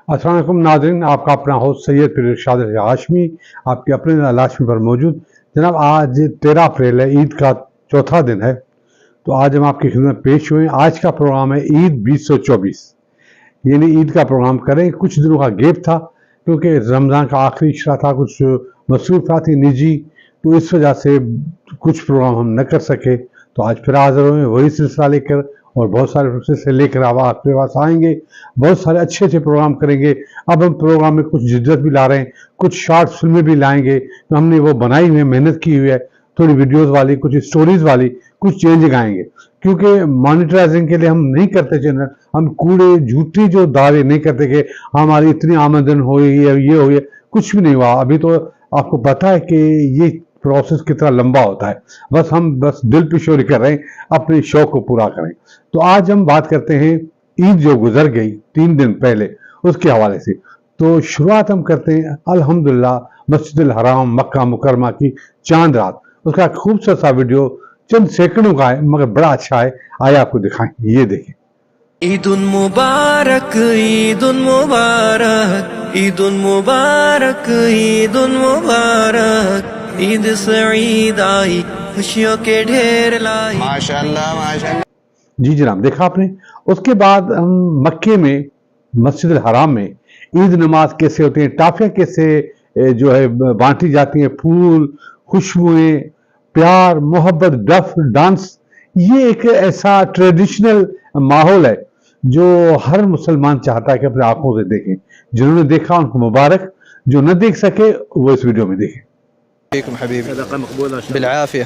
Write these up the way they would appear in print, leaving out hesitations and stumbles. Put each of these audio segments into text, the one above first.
अस्सलाम वालेकुम नाज़रीन, आपका अपना होस्ट सैयद पीर इरशाद हाशमी आपके अपने लाशमी पर मौजूद। जनाब, आज 13 अप्रैल है, ईद का चौथा दिन है। तो आज हम आपकी खिदमत में पेश हुए। आज का प्रोग्राम है ईद 2024, यानी ईद का प्रोग्राम करें। कुछ दिनों का गैप था क्योंकि रमज़ान का आखिरी इशरा था, कुछ मसरूफियात थी निजी, तो इस वजह से कुछ प्रोग्राम हम न कर सके। तो आज फिर हाजिर हुए वही सिलसिला लेकर, और बहुत सारे सिलसिले लेकर अब आपके पास आएंगे। बहुत सारे अच्छे अच्छे प्रोग्राम करेंगे। अब हम प्रोग्राम में कुछ जिद्दत भी ला रहे हैं, कुछ शॉर्ट फिल्में भी लाएंगे। तो हमने वो बनाई हुई है, मेहनत की हुई है, थोड़ी वीडियोस वाली, कुछ स्टोरीज वाली, कुछ चेंज आएंगे। क्योंकि मॉनिटराइजिंग के लिए हम नहीं करते चैनल, हम कूड़े झूठी जो दावे नहीं करते कि हमारी इतनी आमदन हुई है, ये हुई है, कुछ भी नहीं हुआ अभी। तो आपको पता है कि ये प्रोसेस कितना लंबा होता है। हम बस दिल पिशोरी कर रहे हैं, अपने शौक को पूरा करें। तो आज हम बात करते हैं ईद जो गुजर गई 3 दिन पहले, उसके हवाले से। तो शुरुआत हम करते हैं अल्हम्दुलिल्लाह मस्जिद हराम मक्का मुकरमा की चांद रात। उसका खूबसूरत सा वीडियो चंद सेकंडों का है, मगर बड़ा अच्छा है। आइए आपको दिखाएं, ये देखें। ईदुन मुबारक, ईदुन मुबारक, ईदुन मुबारक, ईदुन मुबारक। ईद सईद आई, खुशियों के ढेर लाई। माशाअल्लाह माशाअल्लाह। जी जनाब, देखा आपने। उसके बाद हम मक्के में मस्जिद हराम में ईद नमाज कैसे होती है, टाफियाँ कैसे जो है बांटी जाती हैं, फूल, खुशबुएं, प्यार, मोहब्बत, डफ, डांस। ये एक ऐसा ट्रेडिशनल माहौल है जो हर मुसलमान चाहता है कि अपने आंखों से देखें। जिन्होंने देखा उनको मुबारक, जो न देख सके वो इस वीडियो में देखें। हबीबी सदका मकबूला बिलआफिया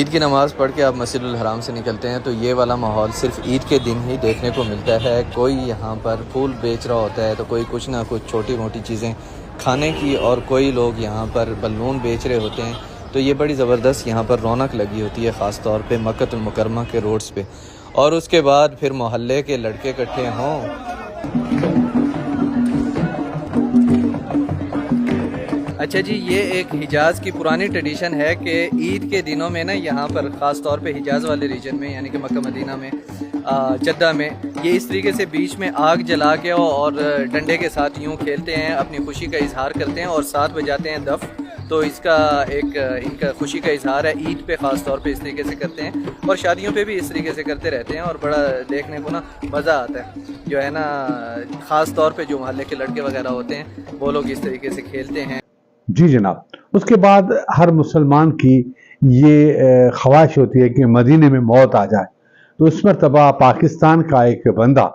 ईद की नमाज़ पढ़ के आप मस्जिदुल हराम से निकलते हैं तो ये वाला माहौल सिर्फ ईद के दिन ही देखने को मिलता है। कोई यहाँ पर फूल बेच रहा होता है तो कोई कुछ ना कुछ छोटी मोटी चीज़ें खाने की, और कोई लोग यहाँ पर बलून बेच रहे होते हैं। तो ये बड़ी ज़बरदस्त यहाँ पर रौनक लगी होती है, ख़ास तौर पे मक्कतुल मुकरमा के रोड्स पे। और उसके बाद फिर मोहल्ले के लड़के इकट्ठे हों। अच्छा जी, ये एक हिजाज़ की पुरानी ट्रेडिशन है कि ईद के दिनों में ना यहाँ पर ख़ास तौर पे हिजाज़ वाले रीजन में, यानी कि मक्का मदीना में, जद्दा में, ये इस तरीके से बीच में आग जला के और डंडे के साथ यूँ खेलते हैं, अपनी खुशी का इजहार करते हैं और साथ बजाते हैं दफ। तो इसका एक इनका खुशी का इजहार है। ईद पे ख़ास तौर पे इस तरीके से करते हैं और शादियों पे भी इस तरीके से करते रहते हैं, और बड़ा देखने को ना मज़ा आता है। जो है ना, ख़ास तौर पे जो मोहल्ले के लड़के वगैरह होते हैं वो लोग इस तरीके से खेलते हैं। जी जनाब, उसके बाद हर मुसलमान की ये ख्वाहिश होती है कि मदीने में मौत आ जाए। तो इस मरतबा पाकिस्तान का एक बंदा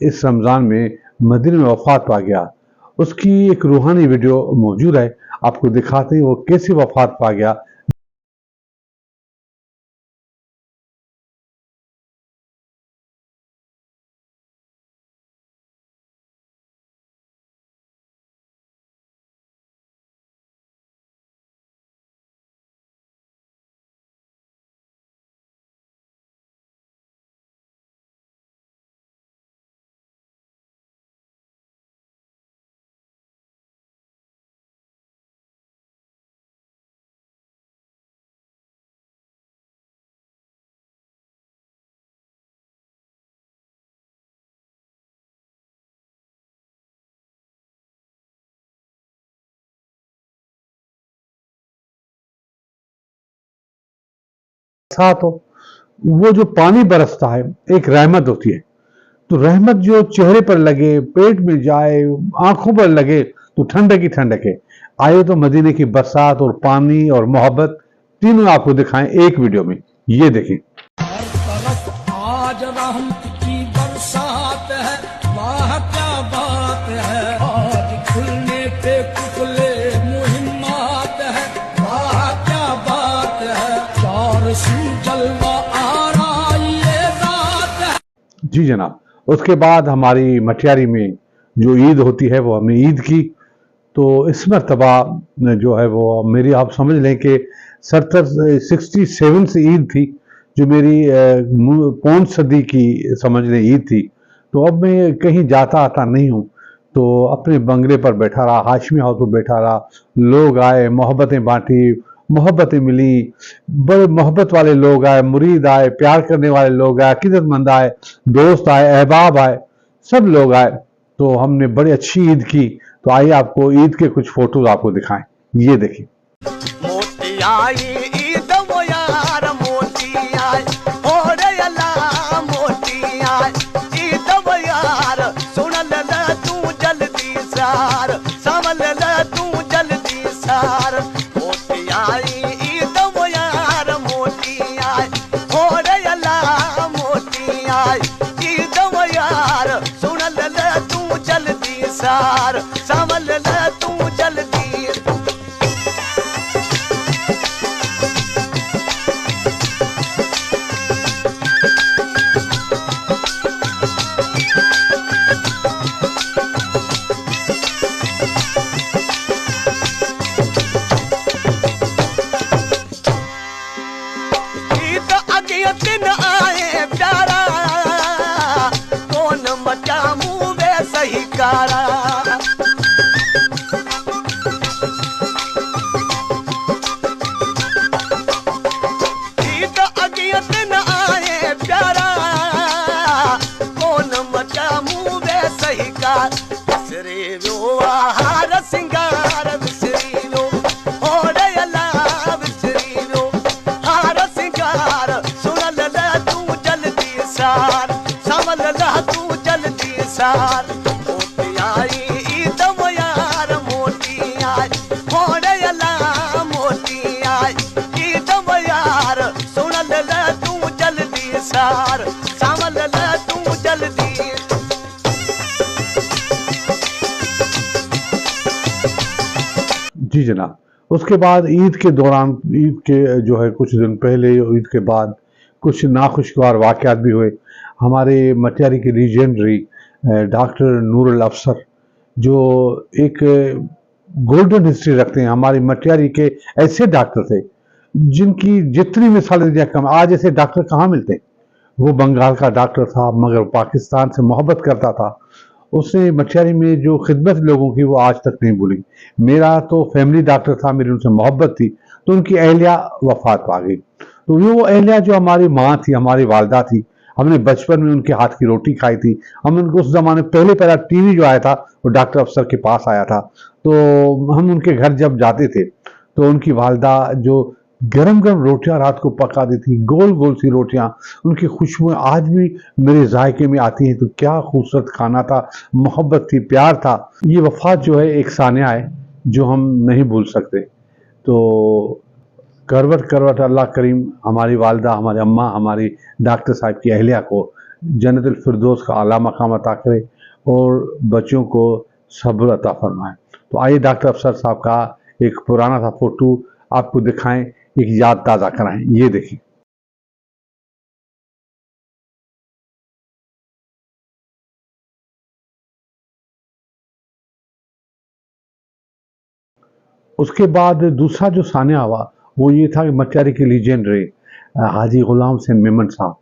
इस रमज़ान में मदीने में वफात पा गया। उसकी एक रूहानी वीडियो मौजूद है, आपको दिखाते हैं वो कैसे वफात पा गया। साथ हो वो जो पानी बरसता है, एक रहमत होती है। तो रहमत जो चेहरे पर लगे, पेट में जाए, आंखों पर लगे, तो ठंडक ही ठंडक है। आए तो मदीने की बरसात और पानी और मोहब्बत तीनों आपको दिखाएं एक वीडियो में, ये देखें। हर तरफ आज रहमत की बरसात है, वाह क्या बात है। आज खुलने पे कुफले मुहिम्मात है, वाह क्या बात है। चार सू जलवा आ रहा ये रात है। जी जनाब, उसके बाद हमारी मटियारी में जो ईद होती है वो हमने ईद की। तो इस मरतबा जो है वो मेरी, आप समझ लें कि 67 से ईद थी, जो मेरी पौन सदी की समझ लें ईद थी। तो अब मैं कहीं जाता आता नहीं हूँ, तो अपने बंगले पर बैठा रहा, हाशमी हाउस पर बैठा रहा। लोग आए, मोहब्बतें बांटी, मोहब्बतें मिली, बड़े मोहब्बत वाले लोग आए, मुरीद आए, प्यार करने वाले लोग आए, अकीदतमंद आए, दोस्त आए, अहबाब आए, सब लोग आए। तो हमने बड़ी अच्छी ईद की। तो आइए आपको ईद के कुछ फोटोज आपको दिखाएं, ये देखिए। मोती आई ईद वो यार मोती आई ओरे अल्लाह मोती आई ईद वो यार सुन ले तू जल्दी सार संभल ले तू जल्दी सार मोती आई ईद वो यार मोती आई ओरे अल्लाह मोती आई ईद वो यार सुन ले तू जल्दी सार संभल ले तू जल्दी। दिन आए प्यारा कौन मचा मुँह में सही कारा दिन आए प्यारा कौन मचा मुँह में सही कार विसरे लो हार सिंगार विसरी लो और अल्लाह विसरी लो हार सिंगार सार संभल ला तू जल्दी सार मोती आई ईद वो यार मोती आई मोरे अल्लाह मोती आई ईद वो यार सुन ले तू जल्दी सार संभल ला तू जल्दी। जी जनाब, उसके बाद ईद के दौरान, ईद के जो है कुछ दिन पहले, ईद के बाद कुछ नाखुशगवार वाक़यात भी हुए। हमारे मटियारी के लीजेंडरी डॉक्टर नूरुल अफसर, जो एक गोल्डन हिस्ट्री रखते हैं, हमारे मटियारी के ऐसे डॉक्टर थे जिनकी जितनी मिसालें दिया कम। आज ऐसे डॉक्टर कहाँ मिलते हैं। वो बंगाल का डॉक्टर था मगर पाकिस्तान से मोहब्बत करता था। उसने मटियारी में जो खिदमत लोगों की वो आज तक नहीं भूली। मेरा तो फैमिली डॉक्टर था, मेरी उनसे मोहब्बत थी। तो उनकी अहलिया वफात पा गई। तो वो अहलिया जो हमारी माँ थी, हमारी वालदा थी, हमने बचपन में उनके हाथ की रोटी खाई थी। हम उनको उस जमाने पहला टीवी जो आया था वो डॉक्टर अफसर के पास आया था। तो हम उनके घर जब जाते थे तो उनकी वालदा जो गरम गरम रोटियां रात को पका दी थी, गोल गोल सी रोटियां, उनकी खुशबू आज भी मेरे जायके में आती हैं। तो क्या खूबसूरत खाना था, मोहब्बत थी, प्यार था। ये वफात जो है एक सानिया है जो हम नहीं भूल सकते। तो करवट करवट अल्लाह करीम हमारी वालदा, हमारी अम्मा, हमारी डॉक्टर साहब की अहलिया को जन्नतुल फिरदौस का आला मकाम अता करे और बच्चों को सब्र अता फरमाए। तो आइए डॉक्टर अफसर साहब का एक पुराना सा फोटो आपको दिखाएं, एक याद ताज़ा कराएं। ये देखिए। उसके बाद दूसरा जो सानिया हुआ वो ये था कि मटियारी के लीजेंडरी हाजी गुलाम हुसैन मेमन साहब,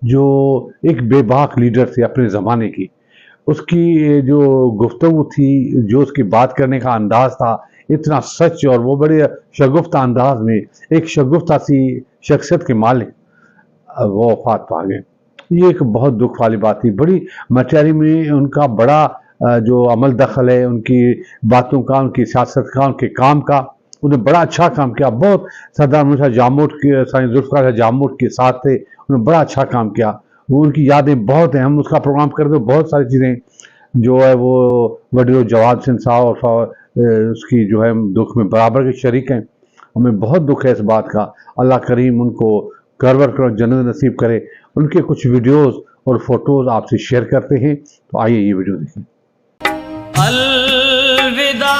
जो एक बेबाक लीडर थे अपने ज़माने की। उसकी जो गुफ्तगू थी, जो उसकी बात करने का अंदाज था, इतना सच, और वो बड़े शगुफ्ता अंदाज में एक शगुफ्ता सी शख्सियत के मालिक वो वफात पा गए। ये एक बहुत दुख वाली बात थी। बड़ी मटियारी में उनका बड़ा जो अमल दखल है, उनकी बातों का, उनकी सियासत का, उनके काम का, उन्हें बड़ा अच्छा काम किया। बहुत सरदार मुसा जामोट के, साईं जुल्फ़िकार जामोट के साथ थे, उन्होंने बड़ा अच्छा काम किया। वो उनकी यादें बहुत हैं। हम उसका प्रोग्राम करते बहुत सारी चीज़ें जो है वो वडीरो जवाद सिंह साहब और उसकी जो है दुख में बराबर के शरीक हैं। हमें बहुत दुख है इस बात का। अल्लाह करीम उनको करवर कर जन्नत नसीब करे। उनके कुछ वीडियोस और फोटोज आपसे शेयर करते हैं। तो आइए ये वीडियो देखें। अलविदा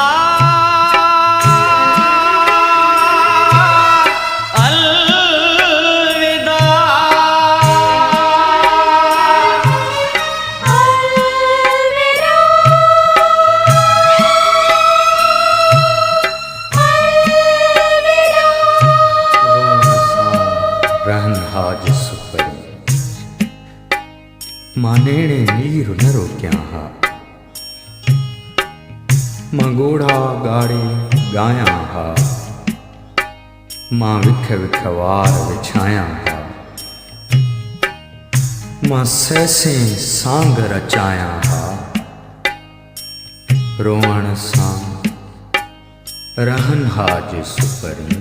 ಮಾನೇಣೆ ನೀರು ನರೋಕ್ಯಾಹ ಮಂಗೋಢಾ ಗಾಡಿ ಗಾಯಾಹ मां विख विख वार विछायां हा, मां सैसे सांग रचायां हा, रोअण सां रहन हा जे सुपरी,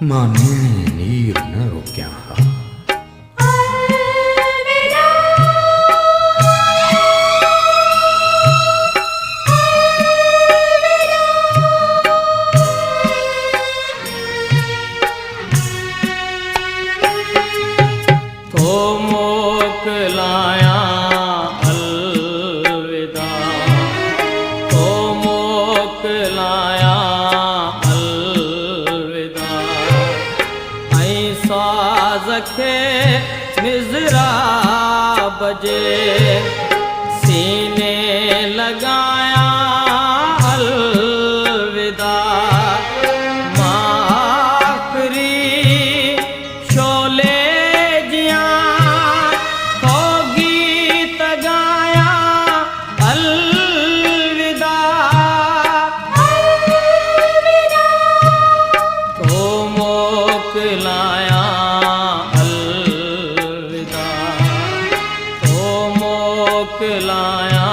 मां नीणे नीर न रोकियां हा। सीने लगाया अलविदा, माखरी शोले जिया को गीत गाया अलविदा, को मोकलाया मोकलाया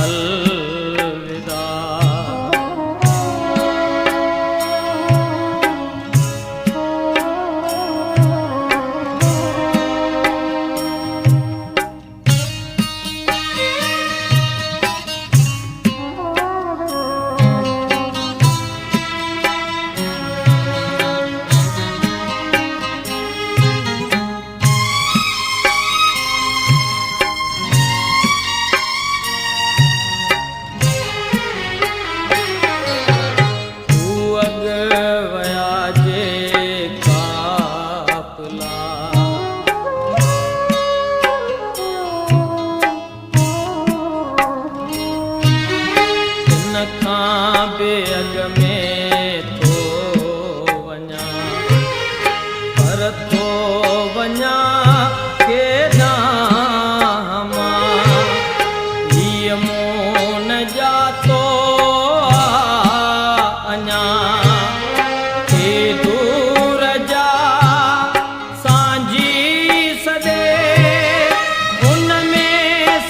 अलविदा। बेअग में थो वञा, पर थो वञा केॾां मां, हीअ मूं न जातो अञा, हे दूर जा सांझी सॾे उन में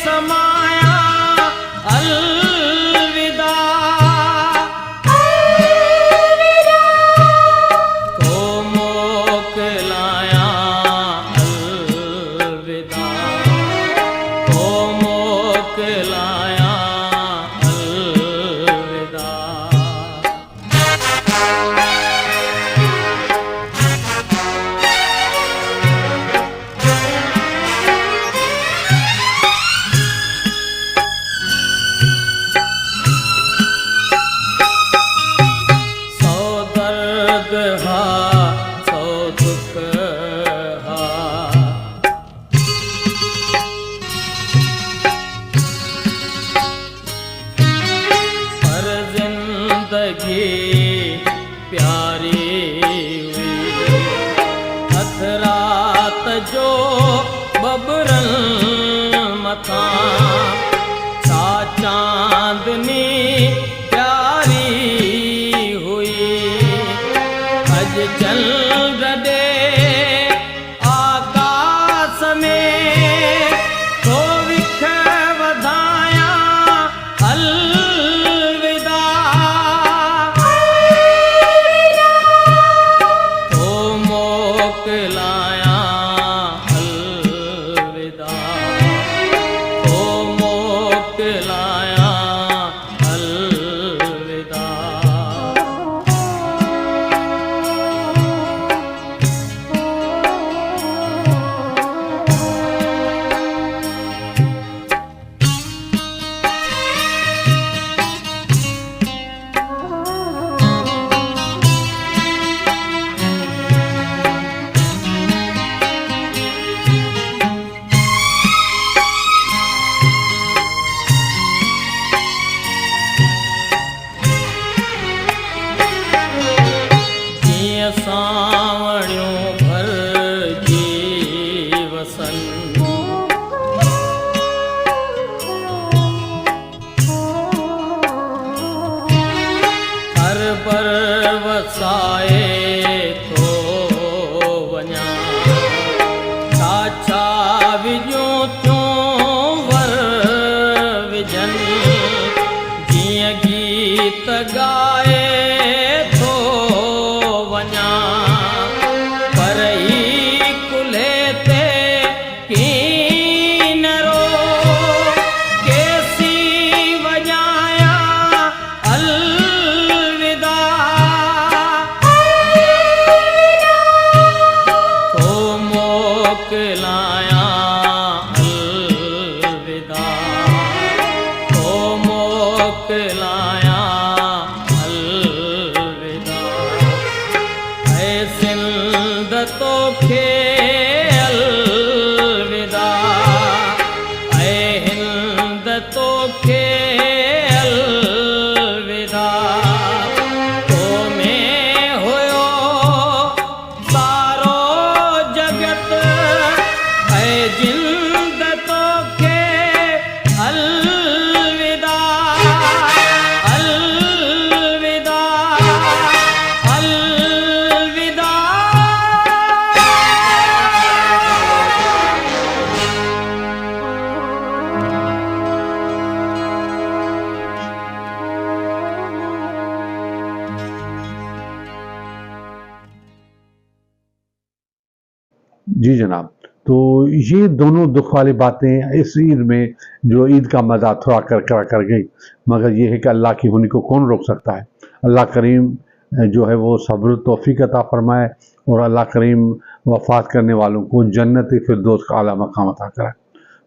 समाया अलविदा। प्यारी हुई हथ रात जो बबरन मथा, सा चांदनी प्यारी हुई, अज चंद्र दे आकाश में तो विख वधाया अलविदा। मोकलाया अलविदा, ओ मोकलाया अलविदा। वसाए तो वञा छा विझूं थियूं वर विझनि जीअं गीत ॻाए थो वञा पर ई कुल्हे ते कीन रो केसी वॼाया अलविदा तो मोकिलाया अलविदा तो मोकिलाया अलविदा ऐ सिंध तोखे अलविदा ऐ हिंद तोखे अलविदा तो में हुयो सारो जगत ऐ जिंद तोखे अलविदा अलविदा अलविदा जी जनाब, तो ये दोनों दुख वाली बातें इस ईद में जो ईद का मज़ा थोड़ा कर गई, मगर ये है कि अल्लाह की होनी को कौन रोक सकता है। अल्लाह करीम जो है वो सब्र तौफीक अता फरमाए और अल्लाह करीम वफ़ात करने वालों को जन्नत फिरदौस का आला मकाम अता कराए।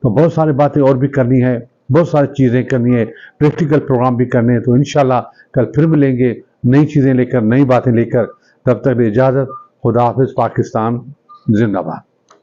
तो बहुत सारी बातें और भी करनी है, बहुत सारी चीज़ें करनी है, प्रैक्टिकल प्रोग्राम भी करने हैं। तो इंशाल्लाह कल फिर मिलेंगे नई चीज़ें लेकर, नई बातें लेकर। तब तक इजाज़त। खुदा हाफिज़। पाकिस्तान जिंदाबाद।